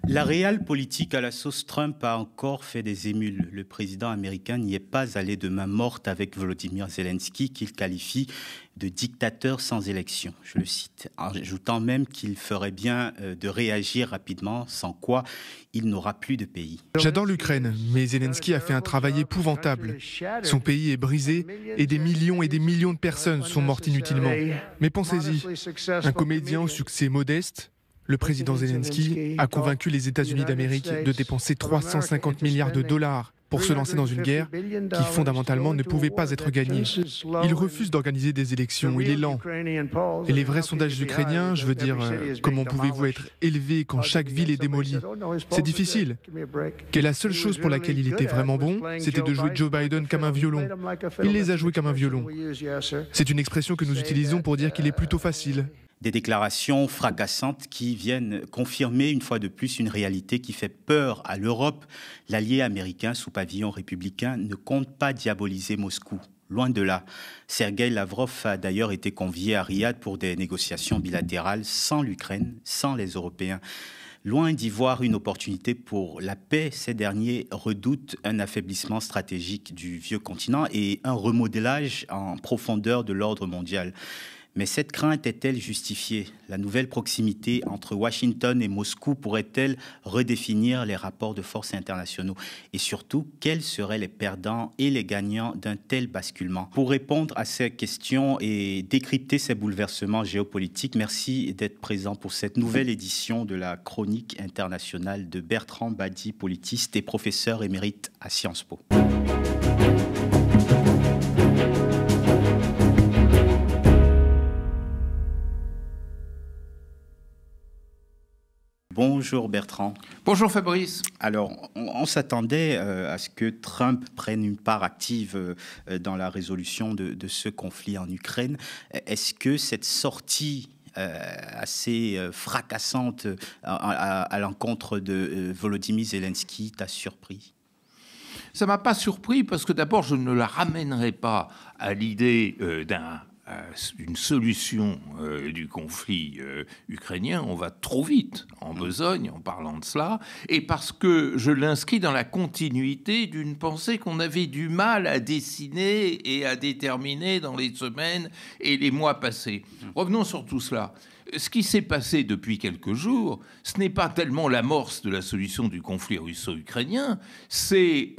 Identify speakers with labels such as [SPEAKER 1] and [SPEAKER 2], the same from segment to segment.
[SPEAKER 1] La réelle politique à la sauce Trump a encore fait des émules. Le président américain n'y est pas allé de main morte avec Volodymyr Zelensky, qu'il qualifie de dictateur sans élection. Je le cite, ajoutant même qu'il ferait bien de réagir rapidement, sans quoi il n'aura plus de pays.
[SPEAKER 2] J'adore l'Ukraine, mais Zelensky a fait un travail épouvantable. Son pays est brisé et des millions de personnes sont mortes inutilement. Mais pensez-y, un comédien au succès modeste, le président Zelensky a convaincu les États-Unis d'Amérique de dépenser 350 milliards de dollars pour se lancer dans une guerre qui fondamentalement ne pouvait pas être gagnée. Il refuse d'organiser des élections, il est lent. Et les vrais sondages ukrainiens, je veux dire, comment pouvez-vous être élevé quand chaque ville est démolie? C'est difficile. Que la seule chose pour laquelle il était vraiment bon, c'était de jouer Joe Biden comme un violon. Il les a joués comme un violon. C'est une expression que nous utilisons pour dire qu'il est plutôt facile.
[SPEAKER 1] Des déclarations fracassantes qui viennent confirmer une fois de plus une réalité qui fait peur à l'Europe. L'allié américain sous pavillon républicain ne compte pas diaboliser Moscou. Loin de là. Sergueï Lavrov a d'ailleurs été convié à Riyad pour des négociations bilatérales sans l'Ukraine, sans les Européens. Loin d'y voir une opportunité pour la paix, ces derniers redoutent un affaiblissement stratégique du vieux continent et un remodélage en profondeur de l'ordre mondial. Mais cette crainte est-elle justifiée? La nouvelle proximité entre Washington et Moscou pourrait-elle redéfinir les rapports de force internationaux? Et surtout, quels seraient les perdants et les gagnants d'un tel basculement? Pour répondre à ces questions et décrypter ces bouleversements géopolitiques, merci d'être présent pour cette nouvelle édition de la Chronique internationale de Bertrand Badi, politiste et professeur émérite à Sciences Po. Bonjour Bertrand.
[SPEAKER 3] Bonjour Fabrice.
[SPEAKER 1] Alors, on s'attendait à ce que Trump prenne une part active dans la résolution de ce conflit en Ukraine. Est-ce que cette sortie assez fracassante à l'encontre de Volodymyr Zelensky t'a surpris?
[SPEAKER 3] Ça ne m'a pas surpris parce que d'abord, je ne la ramènerai pas à l'idée d'une solution du conflit ukrainien. On va trop vite en besogne en parlant de cela, et parce que je l'inscris dans la continuité d'une pensée qu'on avait du mal à dessiner et à déterminer dans les semaines et les mois passés. Revenons sur tout cela. Ce qui s'est passé depuis quelques jours, ce n'est pas tellement l'amorce de la solution du conflit russo-ukrainien, c'est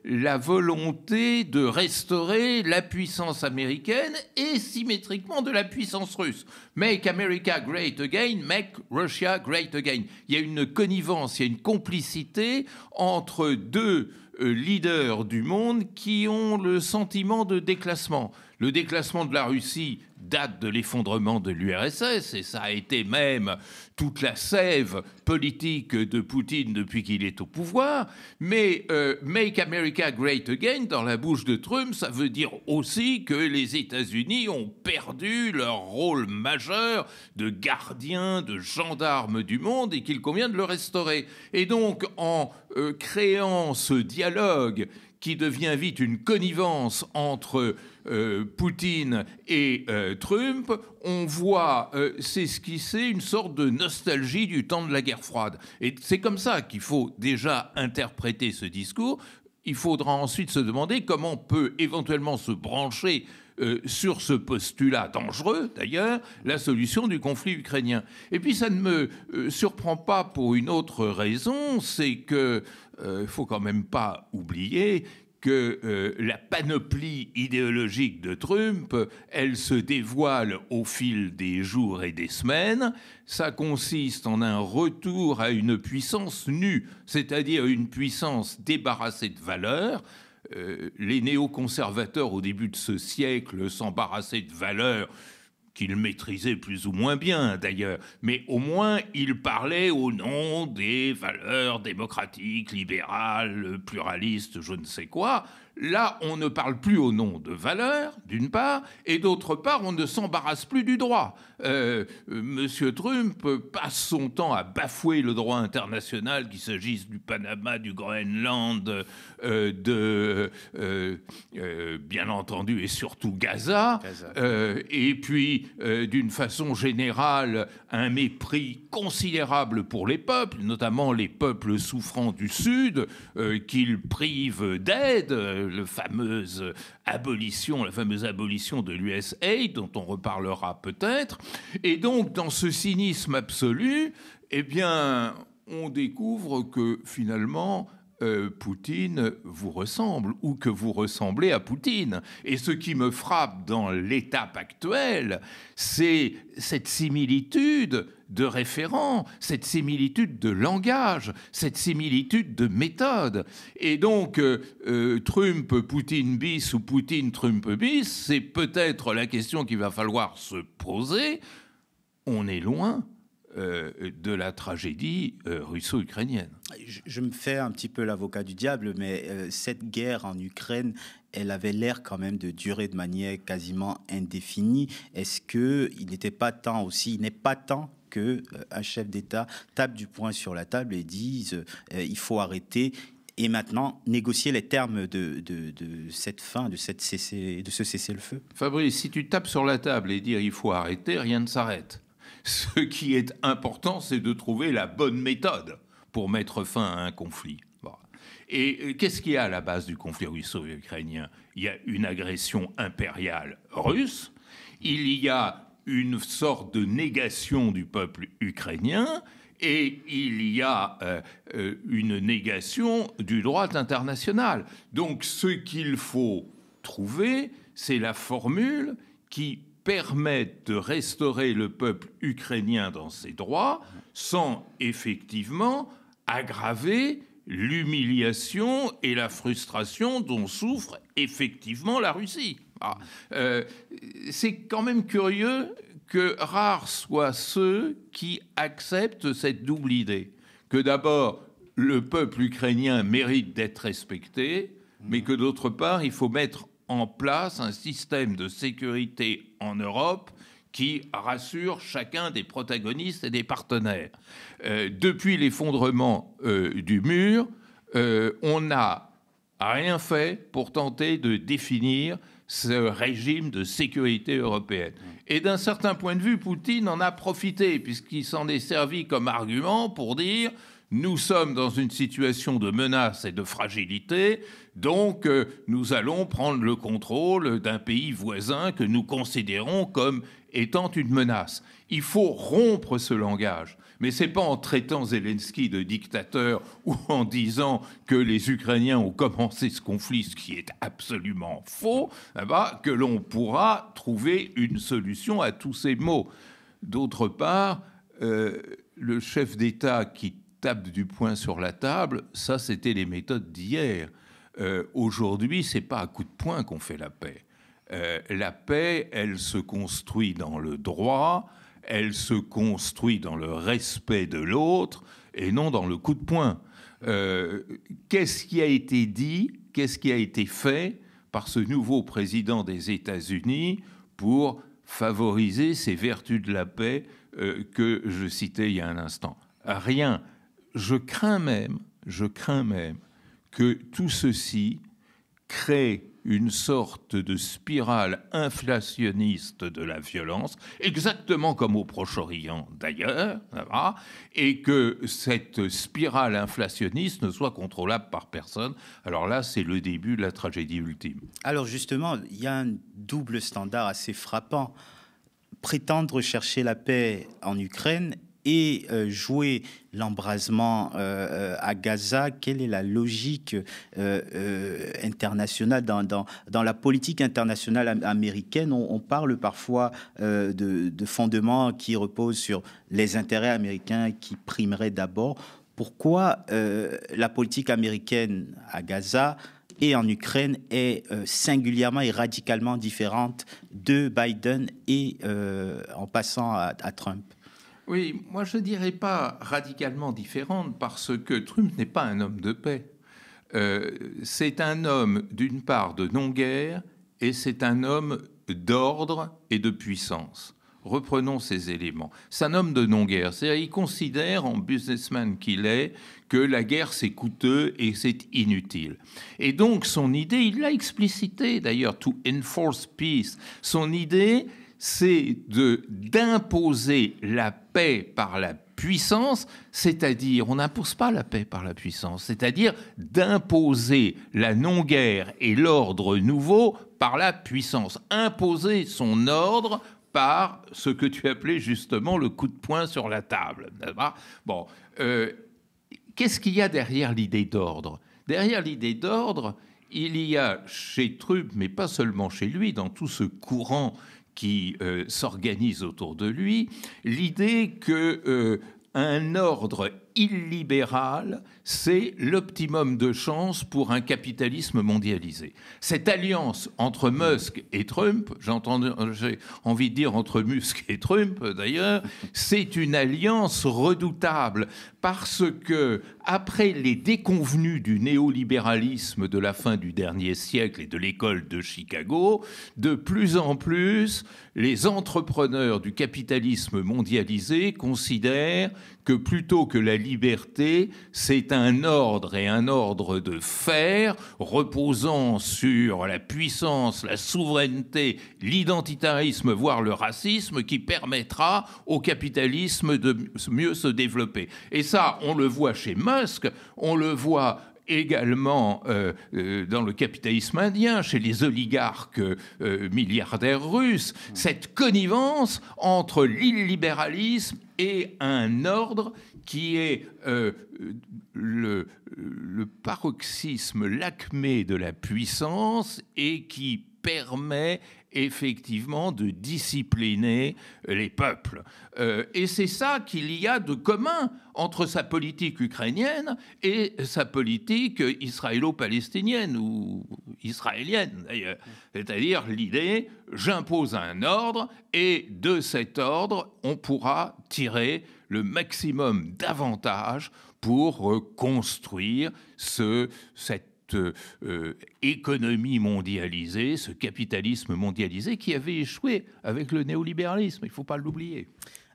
[SPEAKER 3] la volonté de restaurer la puissance américaine et symétriquement de la puissance russe. Make America great again, make Russia great again. Il y a une connivence, il y a une complicité entre deux leaders du monde qui ont le sentiment de déclassement. Le déclassement de la Russie date de l'effondrement de l'URSS, et ça a été même toute la sève politique de Poutine depuis qu'il est au pouvoir. Mais Make America Great Again, dans la bouche de Trump, ça veut dire aussi que les États-Unis ont perdu leur rôle majeur de gardien, de gendarme du monde, et qu'il convient de le restaurer. Et donc, en créant ce dialogue qui devient vite une connivence entre Poutine et Trump, on voit s'esquisser une sorte de nostalgie du temps de la guerre froide. Et c'est comme ça qu'il faut déjà interpréter ce discours. Il faudra ensuite se demander comment on peut éventuellement se brancher sur ce postulat dangereux, d'ailleurs, la solution du conflit ukrainien. Et puis ça ne me surprend pas pour une autre raison, c'est que faut quand même pas oublier que la panoplie idéologique de Trump, elle se dévoile au fil des jours et des semaines. Ça consiste en un retour à une puissance nue, c'est-à-dire une puissance débarrassée de valeurs. Les néoconservateurs, au début de ce siècle, s'embarrassaient de valeurs qu'il maîtrisait plus ou moins bien d'ailleurs, mais au moins il parlait au nom des valeurs démocratiques, libérales, pluralistes, je ne sais quoi. là, on ne parle plus au nom de valeurs, d'une part, et d'autre part, on ne s'embarrasse plus du droit. Monsieur Trump passe son temps à bafouer le droit international, qu'il s'agisse du Panama, du Groenland, bien entendu, et surtout Gaza. Et puis, d'une façon générale, un mépris considérable pour les peuples, notamment les peuples souffrants du Sud, qu'il prive d'aide, la fameuse abolition de l'USAID, dont on reparlera peut-être. Et donc, dans ce cynisme absolu, eh bien, on découvre que finalement, Poutine vous ressemble, ou que vous ressemblez à Poutine. Et ce qui me frappe dans l'étape actuelle, c'est cette similitude de référent, cette similitude de langage, cette similitude de méthode. Et donc, Trump, Poutine bis ou Poutine, Trump bis, c'est peut-être la question qu'il va falloir se poser. On est loin de la tragédie russo-ukrainienne.
[SPEAKER 1] Je me fais un petit peu l'avocat du diable, mais cette guerre en Ukraine, elle avait l'air quand même de durer de manière quasiment indéfinie. Est-ce qu'il n'est pas temps qu'un chef d'État tape du poing sur la table et dise il faut arrêter et maintenant négocier les termes de cette fin, de ce cessez-le-feu?
[SPEAKER 3] Fabrice, si tu tapes sur la table et dire il faut arrêter, rien ne s'arrête. Ce qui est important, c'est de trouver la bonne méthode pour mettre fin à un conflit. Bon. Et qu'est-ce qu'il y a à la base du conflit russo-ukrainien? Il y a une agression impériale russe, il y a une sorte de négation du peuple ukrainien, et il y a une négation du droit international. Donc ce qu'il faut trouver, c'est la formule qui permettent de restaurer le peuple ukrainien dans ses droits sans effectivement aggraver l'humiliation et la frustration dont souffre effectivement la Russie. C'est quand même curieux que rares soient ceux qui acceptent cette double idée, que d'abord le peuple ukrainien mérite d'être respecté, mais que d'autre part il faut mettre en place un système de sécurité en Europe qui rassure chacun des protagonistes et des partenaires. Depuis l'effondrement du mur, on n'a rien fait pour tenter de définir ce régime de sécurité européenne. Et d'un certain point de vue, Poutine en a profité, puisqu'il s'en est servi comme argument pour dire nous sommes dans une situation de menace et de fragilité, donc nous allons prendre le contrôle d'un pays voisin que nous considérons comme étant une menace. Il faut rompre ce langage. Mais ce n'est pas en traitant Zelensky de dictateur ou en disant que les Ukrainiens ont commencé ce conflit, ce qui est absolument faux, que l'on pourra trouver une solution à tous ces maux. D'autre part, le chef d'État qui tape du poing sur la table, ça c'était les méthodes d'hier. Aujourd'hui, c'est pas à coup de poing qu'on fait la paix. La paix, elle se construit dans le droit, elle se construit dans le respect de l'autre et non dans le coup de poing. Qu'est-ce qui a été dit, qu'est-ce qui a été fait par ce nouveau président des États-Unis pour favoriser ces vertus de la paix que je citais il y a un instant? Rien. Je crains même que tout ceci crée une sorte de spirale inflationniste de la violence, exactement comme au Proche-Orient d'ailleurs, et que cette spirale inflationniste ne soit contrôlable par personne. Alors là, c'est le début de la tragédie ultime.
[SPEAKER 1] Alors justement, il y a un double standard assez frappant. Prétendre chercher la paix en Ukraine et jouer l'embrasement à Gaza, quelle est la logique internationale dans la politique internationale américaine? On parle parfois de fondements qui reposent sur les intérêts américains qui primeraient d'abord. Pourquoi la politique américaine à Gaza et en Ukraine est singulièrement et radicalement différente de Biden et en passant à Trump?
[SPEAKER 3] Oui, moi je ne dirais pas radicalement différente parce que Trump n'est pas un homme de paix. c'est un homme, d'une part, de non-guerre, et c'est un homme d'ordre et de puissance. Reprenons ces éléments. C'est un homme de non-guerre. C'est-à-dire, il considère, en businessman qu'il est, que la guerre, c'est coûteux et c'est inutile. Et donc, son idée, il l'a explicité d'ailleurs, to enforce peace. Son idée, c'est d'imposer la paix par la puissance, c'est-à-dire, on n'impose pas la paix par la puissance, c'est-à-dire d'imposer la non-guerre et l'ordre nouveau par la puissance. Imposer son ordre par ce que tu appelais justement le coup de poing sur la table. Bon, qu'est-ce qu'il y a derrière l'idée d'ordre ? Derrière l'idée d'ordre, il y a chez Trump, mais pas seulement chez lui, dans tout ce courant qui s'organise autour de lui, l'idée que un ordre illibéral, c'est l'optimum de chance pour un capitalisme mondialisé. Cette alliance entre Musk et Trump, j'ai envie de dire entre Musk et Trump d'ailleurs, c'est une alliance redoutable parce que, après les déconvenues du néolibéralisme de la fin du dernier siècle et de l'école de Chicago, de plus en plus, les entrepreneurs du capitalisme mondialisé considèrent que plutôt que la liberté, c'est un ordre et un ordre de fer reposant sur la puissance, la souveraineté, l'identitarisme, voire le racisme, qui permettra au capitalisme de mieux se développer. Et ça, on le voit chez Musk, on le voit également dans le capitalisme indien, chez les oligarques milliardaires russes, cette connivence entre l'illibéralisme et un ordre qui est le paroxysme, l'acmé de la puissance et qui permet effectivement de discipliner les peuples. Et c'est ça qu'il y a de commun entre sa politique ukrainienne et sa politique israélo-palestinienne, ou israélienne d'ailleurs. C'est-à-dire l'idée, j'impose un ordre, et de cet ordre, on pourra tirer le maximum d'avantages pour construire cette économie mondialisée, ce capitalisme mondialisé qui avait échoué avec le néolibéralisme. Il ne faut pas l'oublier.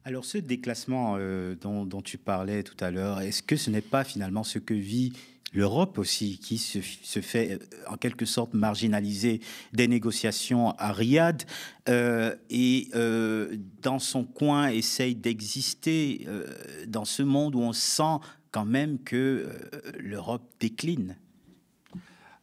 [SPEAKER 1] Alors, ce déclassement dont tu parlais tout à l'heure, est-ce que ce n'est pas finalement ce que vit l'Europe aussi, qui se fait en quelque sorte marginaliser des négociations à Riyad et dans son coin essaye d'exister dans ce monde où on sent quand même que l'Europe décline?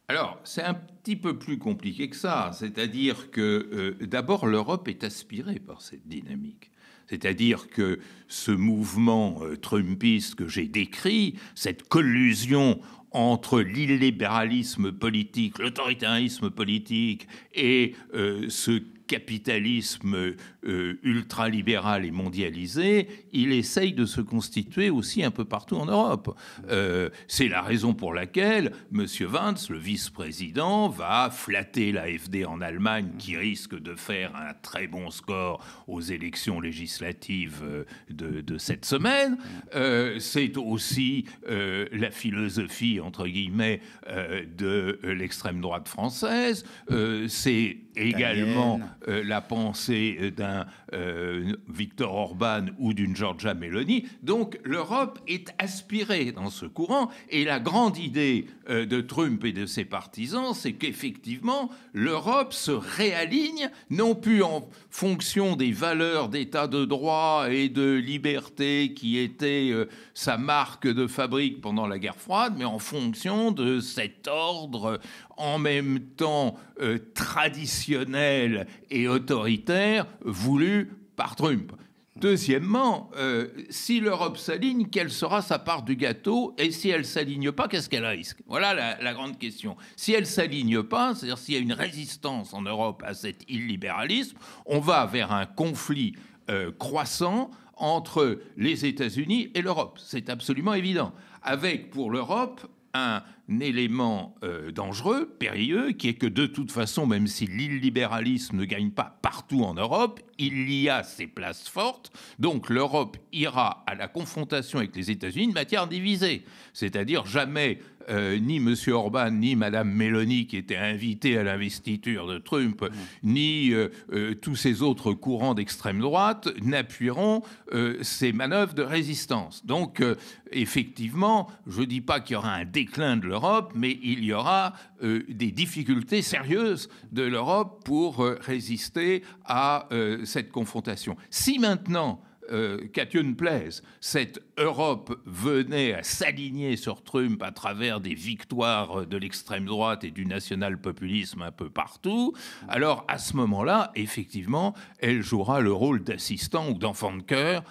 [SPEAKER 3] Alors, c'est un petit peu plus compliqué que ça. C'est-à-dire que, d'abord, l'Europe est aspirée par cette dynamique. C'est-à-dire que ce mouvement trumpiste que j'ai décrit, cette collusion entre l'illibéralisme politique, l'autoritarisme politique et ce capitalisme ultralibéral et mondialisé, il essaye de se constituer aussi un peu partout en Europe. C'est la raison pour laquelle M. Vance, le vice-président, va flatter l'AfD en Allemagne, qui risque de faire un très bon score aux élections législatives de cette semaine. C'est aussi la philosophie, entre guillemets, de l'extrême droite française. C'est également la pensée d'un Viktor Orban ou d'une Giorgia Meloni. Donc l'Europe est aspirée dans ce courant, et la grande idée de Trump et de ses partisans, c'est qu'effectivement l'Europe se réaligne, non plus en fonction des valeurs d'état de droit et de liberté qui étaient sa marque de fabrique pendant la guerre froide, mais en fonction de cet ordre en même temps traditionnel et autoritaire voulu par Trump. Deuxièmement, si l'Europe s'aligne, quelle sera sa part du gâteau? Et si elle ne s'aligne pas, qu'est-ce qu'elle risque? Voilà la grande question. Si elle ne s'aligne pas, c'est-à-dire s'il y a une résistance en Europe à cet illibéralisme, on va vers un conflit croissant entre les États-Unis et l'Europe. C'est absolument évident. Avec, pour l'Europe, un élément dangereux, périlleux, qui est que de toute façon, même si l'illibéralisme ne gagne pas partout en Europe, il y a ses places fortes. Donc l'Europe ira à la confrontation avec les États-Unis de matière divisée. C'est-à-dire jamais ni M. Orban, ni Mme Meloni, qui étaient invités à l'investiture de Trump, ni tous ces autres courants d'extrême droite n'appuieront ces manœuvres de résistance. Donc, effectivement, je ne dis pas qu'il y aura un déclin de l'Europe, mais il y aura des difficultés sérieuses de l'Europe pour résister à cette confrontation. Si maintenant, qu'à Dieu ne plaise, cette Europe venait à s'aligner sur Trump à travers des victoires de l'extrême droite et du national-populisme un peu partout, alors à ce moment-là, effectivement, elle jouera le rôle d'assistant ou d'enfant de cœur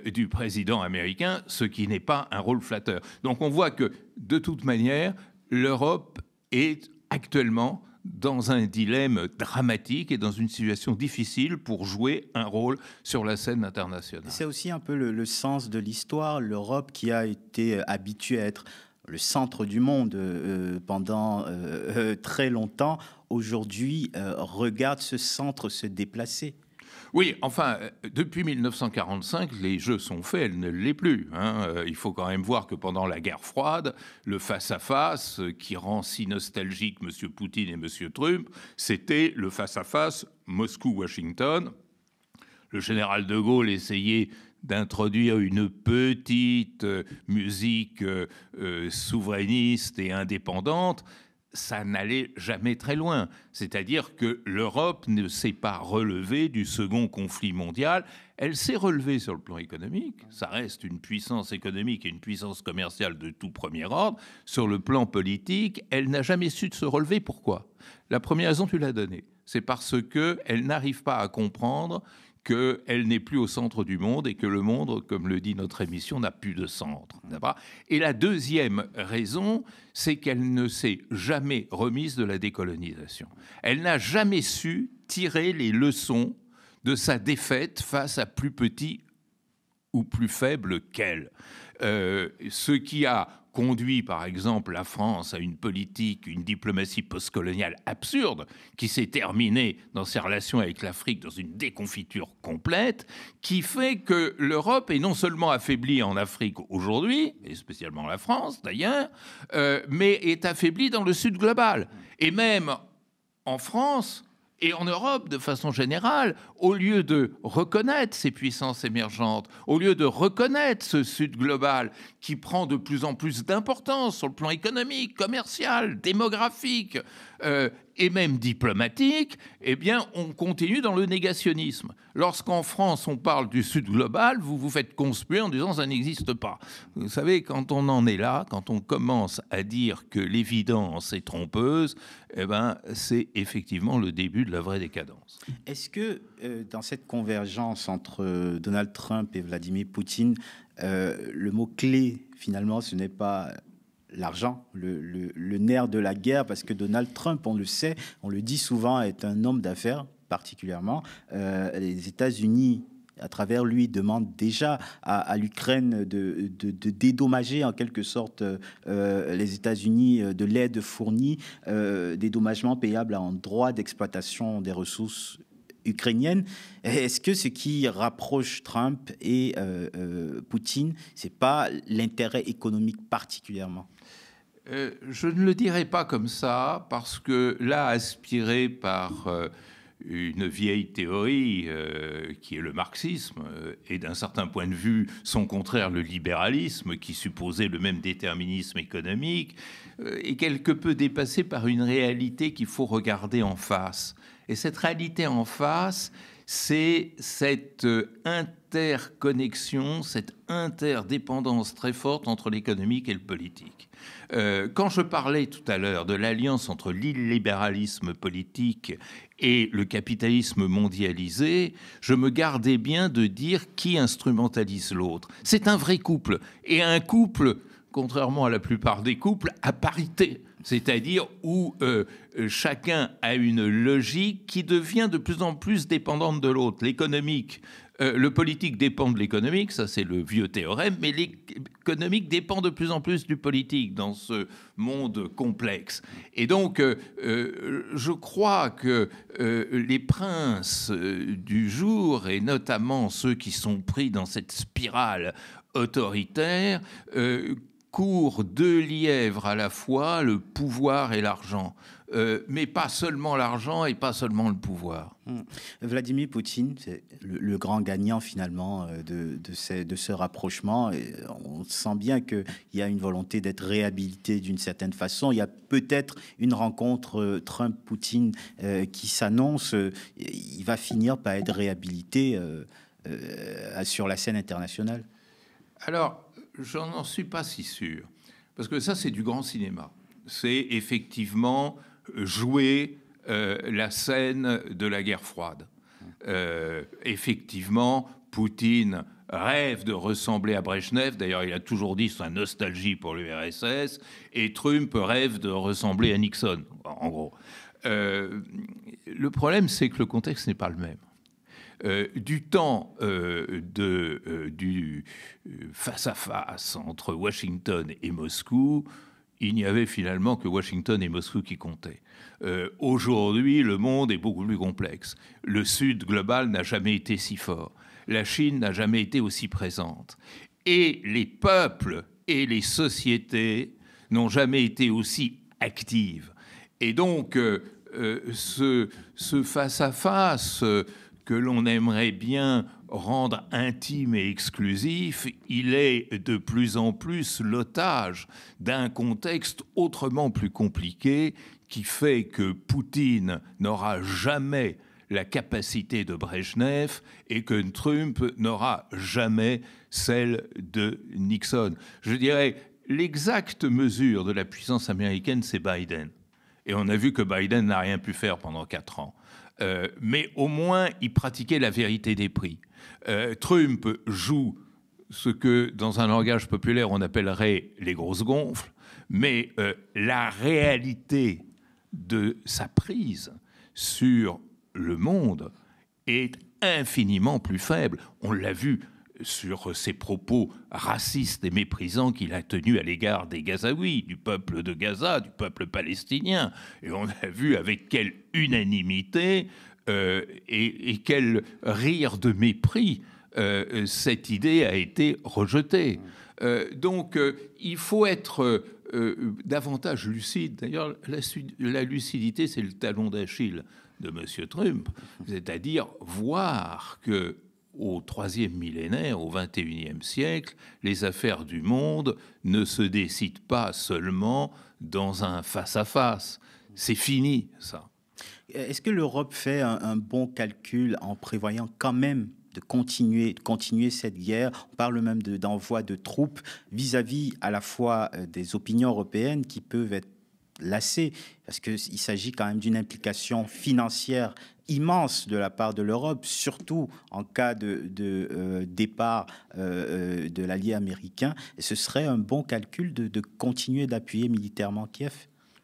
[SPEAKER 3] du président américain, ce qui n'est pas un rôle flatteur. Donc on voit que, de toute manière, l'Europe est actuellement dans un dilemme dramatique et dans une situation difficile pour jouer un rôle sur la scène internationale.
[SPEAKER 1] C'est aussi un peu le sens de l'histoire. L'Europe qui a été habituée à être le centre du monde pendant très longtemps, aujourd'hui regarde ce centre se déplacer.
[SPEAKER 3] Oui, enfin, depuis 1945, les jeux sont faits, elle ne l'est plus. Il faut quand même voir que pendant la guerre froide, le face-à-face qui rend si nostalgique M. Poutine et M. Trump, c'était le face-à-face Moscou-Washington. Le général de Gaulle essayait d'introduire une petite musique souverainiste et indépendante. Ça n'allait jamais très loin. C'est-à-dire que l'Europe ne s'est pas relevée du second conflit mondial. Elle s'est relevée sur le plan économique. Ça reste une puissance économique et une puissance commerciale de tout premier ordre. Sur le plan politique, elle n'a jamais su se relever. Pourquoi ? La première raison, tu l'as donnée. C'est parce qu'elle n'arrive pas à comprendre qu'elle n'est plus au centre du monde et que le monde, comme le dit notre émission, n'a plus de centre. Et la deuxième raison, c'est qu'elle ne s'est jamais remise de la décolonisation. Elle n'a jamais su tirer les leçons de sa défaite face à plus petit ou plus faible qu'elle. Ce qui a conduit, par exemple, la France à une politique, une diplomatie postcoloniale absurde, qui s'est terminée dans ses relations avec l'Afrique dans une déconfiture complète, qui fait que l'Europe est non seulement affaiblie en Afrique aujourd'hui, et spécialement la France d'ailleurs, mais est affaiblie dans le sud global. Et même en France et en Europe, de façon générale, au lieu de reconnaître ces puissances émergentes, au lieu de reconnaître ce Sud global qui prend de plus en plus d'importance sur le plan économique, commercial, démographique et même diplomatique, eh bien, on continue dans le négationnisme. Lorsqu'en France, on parle du Sud global, vous vous faites conspuer en disant « ça n'existe pas ». Vous savez, quand on en est là, quand on commence à dire que l'évidence est trompeuse, eh ben, c'est effectivement le début de la vraie décadence.
[SPEAKER 1] Est-ce que dans cette convergence entre Donald Trump et Vladimir Poutine, le mot-clé, finalement, ce n'est pas l'argent, le nerf de la guerre, parce que Donald Trump, on le sait, on le dit souvent, est un homme d'affaires, particulièrement. Les États-Unis, à travers lui, demandent déjà à l'Ukraine de dédommager en quelque sorte les États-Unis de l'aide fournie, dédommagement payable en droit d'exploitation des ressources ukrainiennes. Est-ce que ce qui rapproche Trump et Poutine, c'est pas l'intérêt économique particulièrement ?
[SPEAKER 3] Je ne le dirais pas comme ça, parce que là, aspiré par une vieille théorie qui est le marxisme, et d'un certain point de vue, son contraire, le libéralisme, qui supposait le même déterminisme économique, est quelque peu dépassé par une réalité qu'il faut regarder en face. Et cette réalité en face, c'est cette interconnexion, cette interdépendance très forte entre l'économique et le politique. Quand je parlais tout à l'heure de l'alliance entre l'illibéralisme politique et le capitalisme mondialisé, je me gardais bien de dire qui instrumentalise l'autre. C'est un vrai couple, et un couple, contrairement à la plupart des couples, à parité. C'est-à-dire où chacun a une logique qui devient de plus en plus dépendante de l'autre. L'économique, le politique dépend de l'économique, ça c'est le vieux théorème, mais l'économique dépend de plus en plus du politique dans ce monde complexe. Et donc, je crois que les princes du jour, et notamment ceux qui sont pris dans cette spirale autoritaire, courent deux lièvres à la fois, le pouvoir et l'argent. Mais pas seulement l'argent et pas seulement le pouvoir.
[SPEAKER 1] Vladimir Poutine, c'est le grand gagnant finalement de ce rapprochement. Et on sent bien qu'il y a une volonté d'être réhabilité d'une certaine façon. Il y a peut-être une rencontre Trump-Poutine qui s'annonce. Il va finir par être réhabilité sur la scène internationale.
[SPEAKER 3] Alors, je n'en suis pas si sûr. Parce que ça, c'est du grand cinéma. C'est effectivement jouer la scène de la guerre froide. Effectivement, Poutine rêve de ressembler à Brejnev. D'ailleurs, il a toujours dit sa nostalgie pour l'URSS. Et Trump rêve de ressembler à Nixon, en gros. Le problème, c'est que le contexte n'est pas le même. Du temps du face-à-face entre Washington et Moscou, il n'y avait finalement que Washington et Moscou qui comptaient. Aujourd'hui, le monde est beaucoup plus complexe. Le Sud global n'a jamais été si fort. La Chine n'a jamais été aussi présente. Et les peuples et les sociétés n'ont jamais été aussi actives. Et donc, ce face-à-face que l'on aimerait bien rendre intime et exclusif, il est de plus en plus l'otage d'un contexte autrement plus compliqué qui fait que Poutine n'aura jamais la capacité de Brejnev et que Trump n'aura jamais celle de Nixon. Je dirais, l'exacte mesure de la puissance américaine, c'est Biden. Et on a vu que Biden n'a rien pu faire pendant 4 ans. Mais au moins, il pratiquait la vérité des prix. Trump joue ce que, dans un langage populaire, on appellerait les grosses gonfles, mais la réalité de sa prise sur le monde est infiniment plus faible. On l'a vu sur ses propos racistes et méprisants qu'il a tenus à l'égard des Gazaouis, du peuple de Gaza, du peuple palestinien. Et on a vu avec quelle unanimité et quel rire de mépris cette idée a été rejetée. Donc il faut être davantage lucide. D'ailleurs, la lucidité, c'est le talon d'Achille de M. Trump, c'est-à-dire voir que au troisième millénaire, au XXIe siècle, les affaires du monde ne se décident pas seulement dans un face-à-face. C'est fini, ça.
[SPEAKER 1] Est-ce que l'Europe fait un bon calcul en prévoyant quand même de continuer cette guerre? On parle même d'envoi de troupes vis-à-vis à la fois des opinions européennes qui peuvent être lassées, parce qu'il s'agit quand même d'une implication financière immense de la part de l'Europe, surtout en cas de départ de l'allié américain. Et ce serait un bon calcul de continuer d'appuyer militairement Kiev?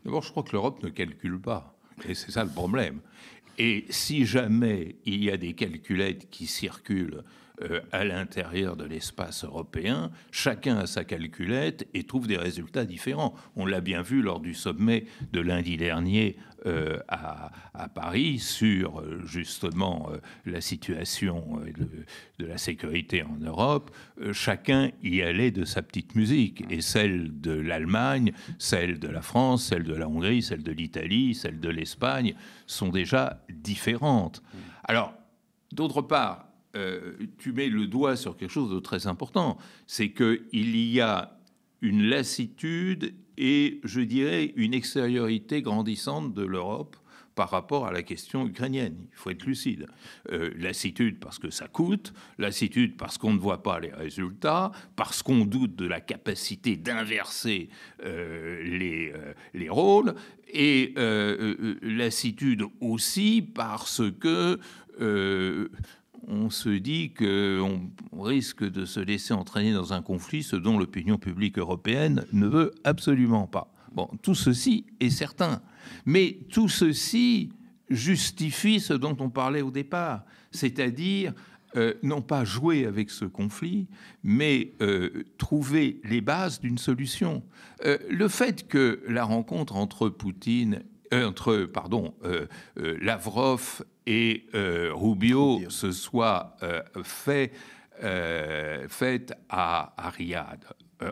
[SPEAKER 3] D'abord, je crois que l'Europe ne calcule pas. Et c'est ça le problème. Et si jamais il y a des calculettes qui circulent à l'intérieur de l'espace européen, chacun a sa calculette et trouve des résultats différents. On l'a bien vu lors du sommet de lundi dernier à Paris sur justement la situation de la sécurité en Europe. Chacun y allait de sa petite musique, et celle de l'Allemagne, celle de la France, celle de la Hongrie, celle de l'Italie, celle de l'Espagne sont déjà différentes. Alors, d'autre part, tu mets le doigt sur quelque chose de très important, c'est qu'il y a une lassitude et, je dirais, une extériorité grandissante de l'Europe par rapport à la question ukrainienne. Il faut être lucide. Lassitude parce que ça coûte, lassitude parce qu'on ne voit pas les résultats, parce qu'on doute de la capacité d'inverser les rôles, et lassitude aussi parce que on se dit qu'on risque de se laisser entraîner dans un conflit, ce dont l'opinion publique européenne ne veut absolument pas. Bon, tout ceci est certain. Mais tout ceci justifie ce dont on parlait au départ, c'est-à-dire non pas jouer avec ce conflit, mais trouver les bases d'une solution. Le fait que la rencontre entre Lavrov et Rubio se soit faite à Riyad,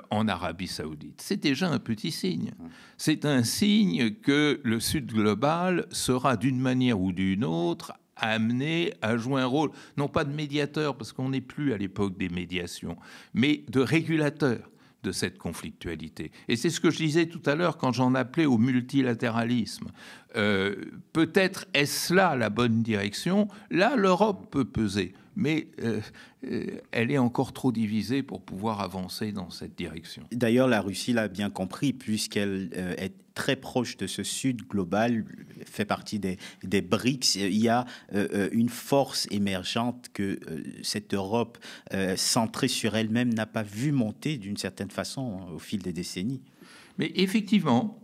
[SPEAKER 3] en Arabie Saoudite. C'est déjà un petit signe. C'est un signe que le Sud global sera d'une manière ou d'une autre amené à jouer un rôle, non pas de médiateur, parce qu'on n'est plus à l'époque des médiations, mais de régulateur de cette conflictualité. Et c'est ce que je disais tout à l'heure quand j'en appelais au multilatéralisme. Peut-être est-ce là la bonne direction. Là, l'Europe peut peser, mais elle est encore trop divisée pour pouvoir avancer dans cette direction.
[SPEAKER 1] D'ailleurs, la Russie l'a bien compris, puisqu'elle est très proche de ce Sud global, fait partie des BRICS. Il y a une force émergente que cette Europe centrée sur elle-même n'a pas vu monter d'une certaine façon au fil des décennies.
[SPEAKER 3] Mais effectivement,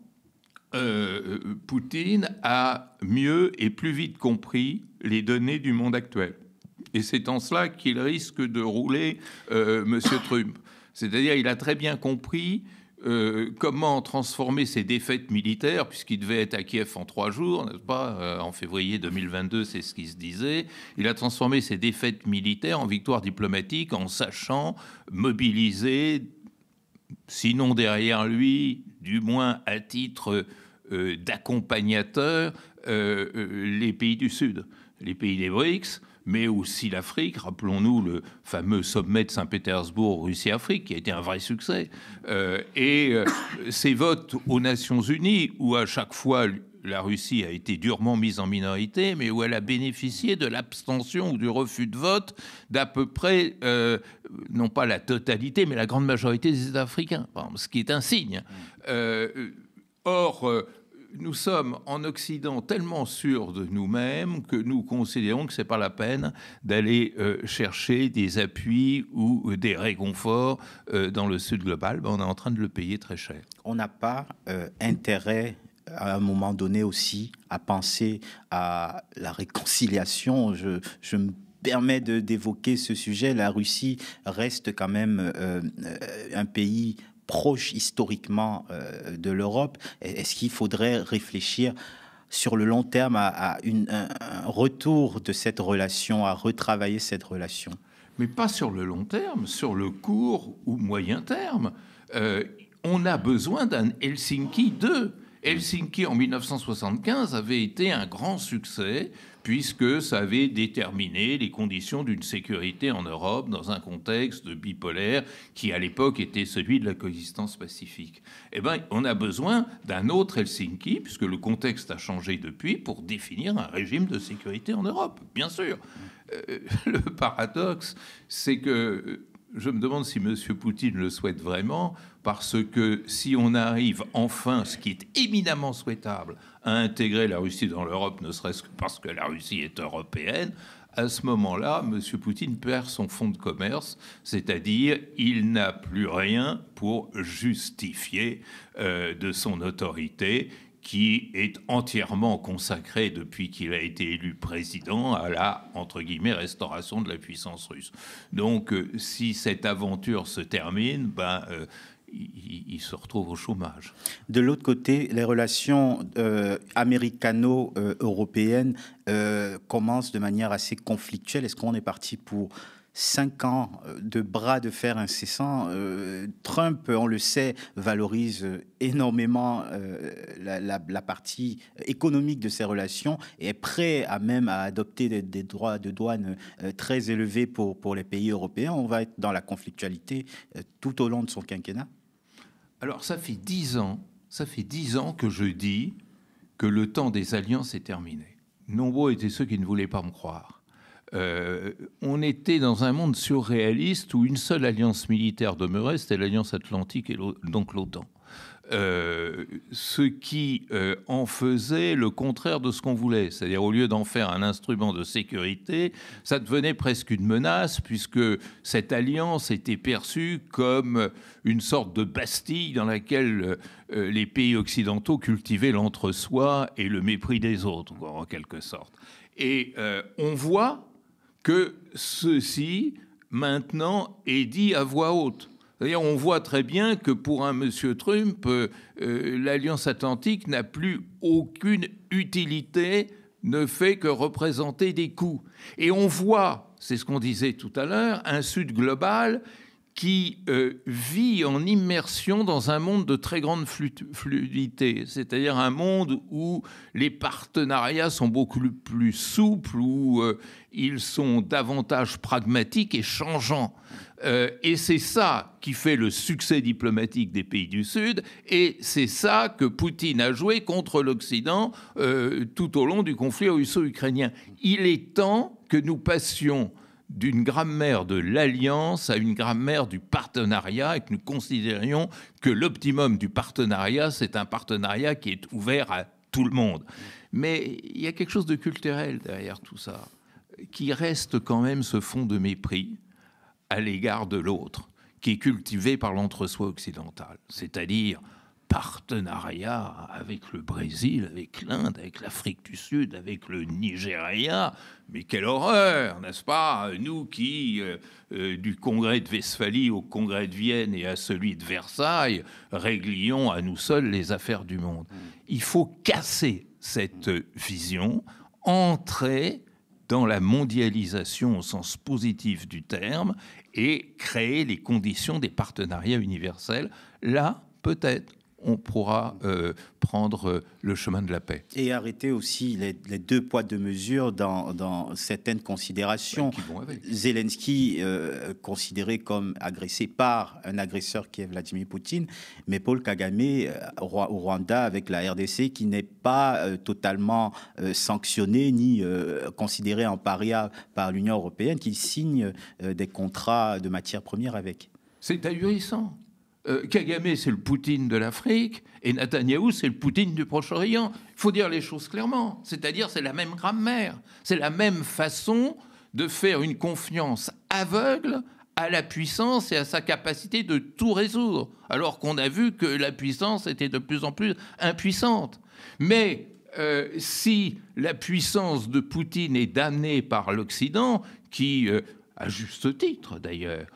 [SPEAKER 3] Poutine a mieux et plus vite compris les données du monde actuel. Et c'est en cela qu'il risque de rouler M. Trump. C'est-à-dire qu'il a très bien compris comment transformer ses défaites militaires, puisqu'il devait être à Kiev en 3 jours, n'est-ce pas, en février 2022, c'est ce qui se disait. Il a transformé ses défaites militaires en victoires diplomatiques en sachant mobiliser, sinon derrière lui, du moins à titre d'accompagnateur, les pays du Sud, les pays des BRICS, mais aussi l'Afrique. Rappelons-nous le fameux sommet de Saint-Pétersbourg, Russie-Afrique, qui a été un vrai succès. Et ces votes aux Nations Unies, où à chaque fois la Russie a été durement mise en minorité, mais où elle a bénéficié de l'abstention ou du refus de vote d'à peu près, non pas la totalité, mais la grande majorité des États africains, ce qui est un signe. Or, nous sommes en Occident tellement sûrs de nous-mêmes que nous considérons que ce n'est pas la peine d'aller chercher des appuis ou des réconforts dans le Sud global. On est en train de le payer très cher.
[SPEAKER 1] On n'a pas intérêt à un moment donné aussi à penser à la réconciliation. Je me permets d'évoquer ce sujet. La Russie reste quand même un pays proche historiquement de l'Europe. Est-ce qu'il faudrait réfléchir sur le long terme à un retour de cette relation, à retravailler cette relation?
[SPEAKER 3] Mais pas sur le long terme, sur le court ou moyen terme. On a besoin d'un Helsinki 2. Helsinki, en 1975, avait été un grand succès puisque ça avait déterminé les conditions d'une sécurité en Europe dans un contexte bipolaire qui, à l'époque, était celui de la coexistence pacifique. Eh bien, on a besoin d'un autre Helsinki, puisque le contexte a changé depuis, pour définir un régime de sécurité en Europe, bien sûr. Le paradoxe, c'est que je me demande si M. Poutine le souhaite vraiment, parce que si on arrive enfin, ce qui est éminemment souhaitable, à intégrer la Russie dans l'Europe, ne serait-ce que parce que la Russie est européenne, à ce moment-là, M. Poutine perd son fonds de commerce, c'est-à-dire il n'a plus rien pour justifier de son autorité, qui est entièrement consacré depuis qu'il a été élu président à la, entre guillemets, restauration de la puissance russe. Donc, si cette aventure se termine, il se retrouve au chômage.
[SPEAKER 1] De l'autre côté, les relations américano-européennes commencent de manière assez conflictuelle. Est-ce qu'on est parti pour 5 ans de bras de fer incessants? Trump, on le sait, valorise énormément la partie économique de ces relations et est prêt à adopter des droits de douane très élevés pour les pays européens. On va être dans la conflictualité tout au long de son quinquennat.
[SPEAKER 3] Alors, ça fait 10 ans que je dis que le temps des alliances est terminé. Nombreux étaient ceux qui ne voulaient pas me croire. On était dans un monde surréaliste où une seule alliance militaire demeurait, c'était l'Alliance Atlantique et donc l'OTAN. Ce qui en faisait le contraire de ce qu'on voulait. C'est-à-dire, au lieu d'en faire un instrument de sécurité, ça devenait presque une menace, puisque cette alliance était perçue comme une sorte de Bastille dans laquelle les pays occidentaux cultivaient l'entre-soi et le mépris des autres, en quelque sorte. Et on voit que ceci, maintenant, est dit à voix haute. C'est-à-dire, on voit très bien que pour un monsieur Trump, l'Alliance Atlantique n'a plus aucune utilité, ne fait que représenter des coûts. Et on voit, c'est ce qu'on disait tout à l'heure, un Sud global qui vit en immersion dans un monde de très grande fluidité, c'est-à-dire un monde où les partenariats sont beaucoup plus souples, où ils sont davantage pragmatiques et changeants. Et c'est ça qui fait le succès diplomatique des pays du Sud, et c'est ça que Poutine a joué contre l'Occident tout au long du conflit russo-ukrainien. Il est temps que nous passions d'une grammaire de l'alliance à une grammaire du partenariat, et que nous considérions que l'optimum du partenariat, c'est un partenariat qui est ouvert à tout le monde. Mais il y a quelque chose de culturel derrière tout ça, qui reste quand même ce fond de mépris à l'égard de l'autre, qui est cultivé par l'entre-soi occidental, c'est-à-dire partenariat avec le Brésil, avec l'Inde, avec l'Afrique du Sud, avec le Nigeria. Mais quelle horreur, n'est-ce pas? Nous qui, du congrès de Westphalie au congrès de Vienne et à celui de Versailles, réglions à nous seuls les affaires du monde. Il faut casser cette vision, entrer dans la mondialisation au sens positif du terme et créer les conditions des partenariats universels. Là, peut-être, on pourra prendre le chemin de la paix.
[SPEAKER 1] Et arrêter aussi les deux poids, deux mesures dans certaines considérations.
[SPEAKER 3] Qui vont avec.
[SPEAKER 1] Zelensky, considéré comme agressé par un agresseur qui est Vladimir Poutine, mais Paul Kagame au Rwanda avec la RDC qui n'est pas totalement sanctionné ni considéré en paria par l'Union européenne, qui signe des contrats de matières premières avec.
[SPEAKER 3] C'est ahurissant. Kagame, c'est le Poutine de l'Afrique, et Netanyahou, c'est le Poutine du Proche-Orient. Il faut dire les choses clairement. C'est-à-dire, c'est la même grammaire. C'est la même façon de faire une confiance aveugle à la puissance et à sa capacité de tout résoudre, alors qu'on a vu que la puissance était de plus en plus impuissante. Mais si la puissance de Poutine est damnée par l'Occident, qui, à juste titre d'ailleurs,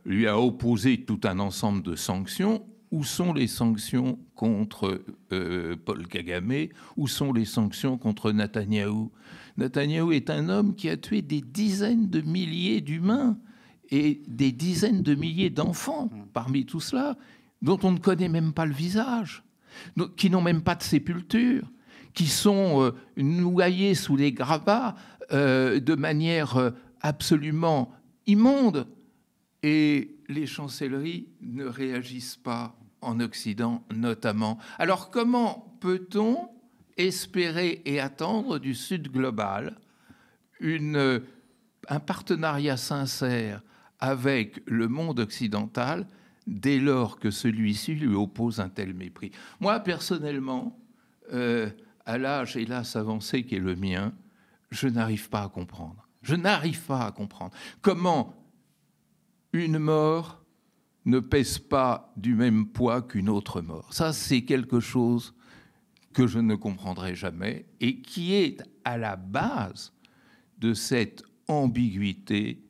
[SPEAKER 3] lui a opposé tout un ensemble de sanctions. Où sont les sanctions contre Paul Kagame? Où sont les sanctions contre Netanyahou? Netanyahou est un homme qui a tué des dizaines de milliers d'humains et des dizaines de milliers d'enfants parmi tout cela, dont on ne connaît même pas le visage, qui n'ont même pas de sépulture, qui sont noyés sous les gravats de manière absolument immonde. Et les chancelleries ne réagissent pas en Occident, notamment. Alors, comment peut-on espérer et attendre du Sud global un partenariat sincère avec le monde occidental dès lors que celui-ci lui oppose un tel mépris? Moi, personnellement, à l'âge, hélas, avancé qui est le mien, je n'arrive pas à comprendre. Je n'arrive pas à comprendre comment une mort ne pèse pas du même poids qu'une autre mort. Ça, c'est quelque chose que je ne comprendrai jamais et qui est à la base de cette ambiguïté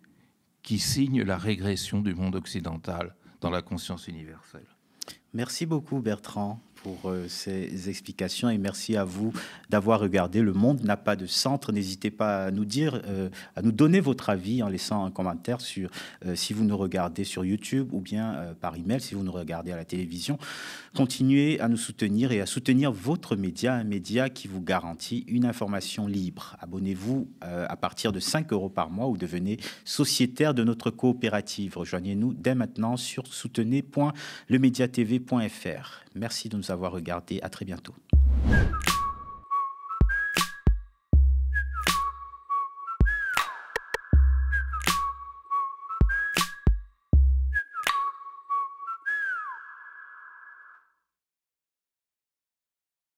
[SPEAKER 3] qui signe la régression du monde occidental dans la conscience universelle.
[SPEAKER 1] Merci beaucoup, Bertrand, pour ces explications, et merci à vous d'avoir regardé Le Monde n'a pas de centre. N'hésitez pas à nous dire, à nous donner votre avis en laissant un commentaire sur si vous nous regardez sur YouTube ou bien par email si vous nous regardez à la télévision. Continuez à nous soutenir et à soutenir votre média, un média qui vous garantit une information libre. Abonnez-vous à partir de 5 € par mois ou devenez sociétaire de notre coopérative. Rejoignez-nous dès maintenant sur soutenez.lemediatv.fr. Merci de nous avoir regardés. À très bientôt.